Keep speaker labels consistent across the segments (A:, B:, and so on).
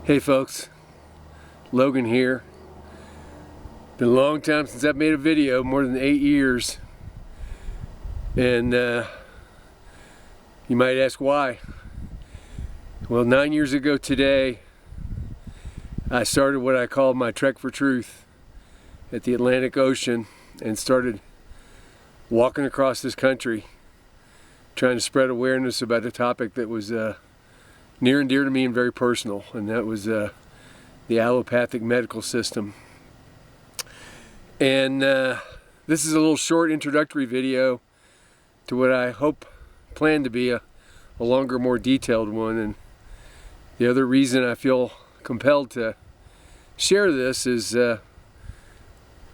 A: Hey folks, Logan here. Been a long time since I've made a video, more than 8 years. And you might ask why. Well, 9 years ago today, I started what I call my Trek for Truth at the Atlantic Ocean and started walking across this country trying to spread awareness about a topic that was near and dear to me and very personal, and that was the allopathic medical system. And this is a little short introductory video to what I hope plan to be a longer, more detailed one. And the other reason I feel compelled to share this is the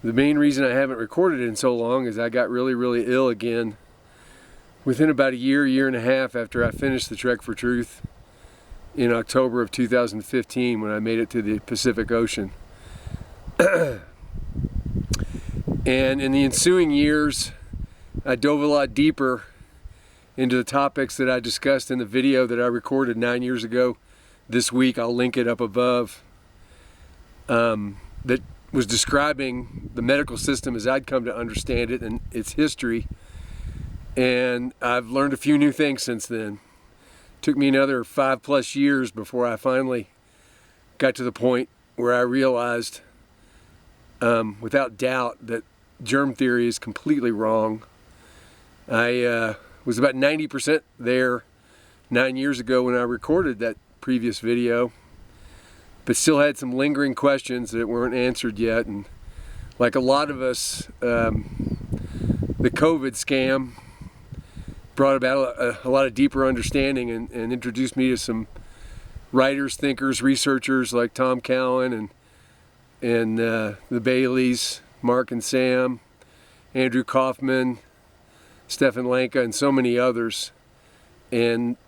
A: main reason I haven't recorded it in so long is I got really ill again within about a year and a half after I finished the Trek for Truth in October of 2015 when I made it to the Pacific Ocean. And in the ensuing years, I dove a lot deeper into the topics that I discussed in the video that I recorded 9 years ago this week. I'll link it up above. That was describing the medical system as I'd come to understand it and its history. And I've learned a few new things since then. Took me another 5+ years before I finally got to the point where I realized without doubt that germ theory is completely wrong. I was about 90% there 9 years ago when I recorded that previous video, but still had some lingering questions that weren't answered yet. And like a lot of us, the COVID scam brought about a lot of deeper understanding and introduced me to some writers, thinkers, researchers like Tom Cowan and the Baileys, Mark and Sam, Andrew Kaufman, Steph and Lanka, and so many others. And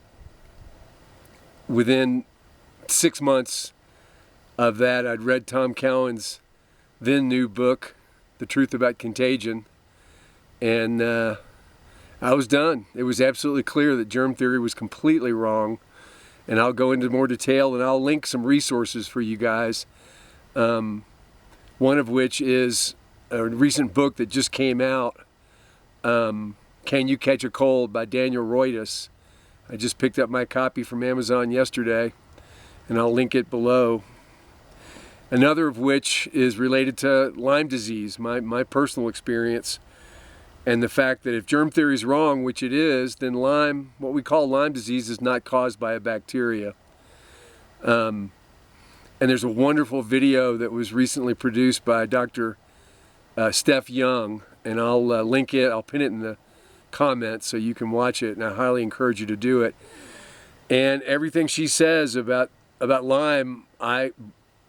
A: within 6 months of that, I'd read Tom Cowan's then new book, The Truth About Contagion, and I was done. It was absolutely clear that germ theory was completely wrong, and I'll go into more detail and I'll link some resources for you guys. One of which is a recent book that just came out, Can You Catch a Cold by Daniel Roitis. I just picked up my copy from Amazon yesterday, and I'll link it below. Another of which is related to Lyme disease, my personal experience, and the fact that if germ theory is wrong, which it is, then Lyme, what we call Lyme disease, is not caused by a bacteria. And there's a wonderful video that was recently produced by Dr. Steph Young, and I'll link it, I'll pin it in the comments so you can watch it, and I highly encourage you to do it. And everything she says about Lyme, I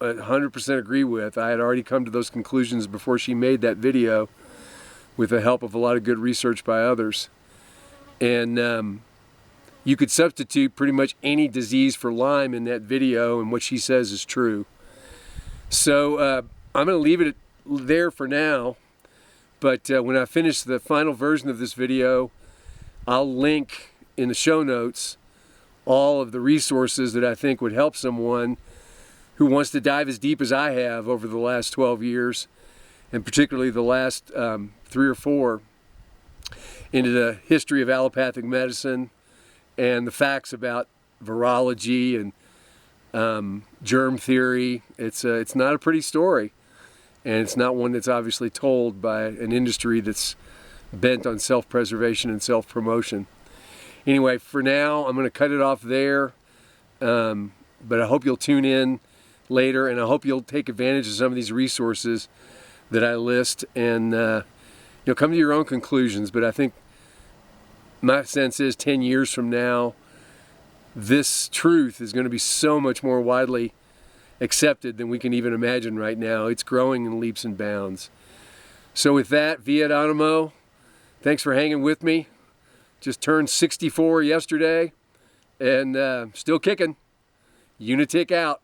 A: 100% agree with. I had already come to those conclusions before she made that video, with the help of a lot of good research by others. And you could substitute pretty much any disease for Lyme in that video, and what she says is true. So I'm going to leave it there for now, but when I finish the final version of this video, I'll link in the show notes all of the resources that I think would help someone who wants to dive as deep as I have over the last 12 years, and particularly the last 3 or 4, into the history of allopathic medicine and the facts about virology and germ theory. It's not a pretty story, and it's not one that's obviously told by an industry that's bent on self-preservation and self-promotion. Anyway, for now, I'm going to cut it off there, but I hope you'll tune in later, and I hope you'll take advantage of some of these resources that I list, and come to your own conclusions. But I think my sense is 10 years from now, this truth is going to be so much more widely accepted than we can even imagine right now. It's growing in leaps and bounds. So with that, Viet Animo, thanks for hanging with me. Just turned 64 yesterday, and still kicking. Unitic out.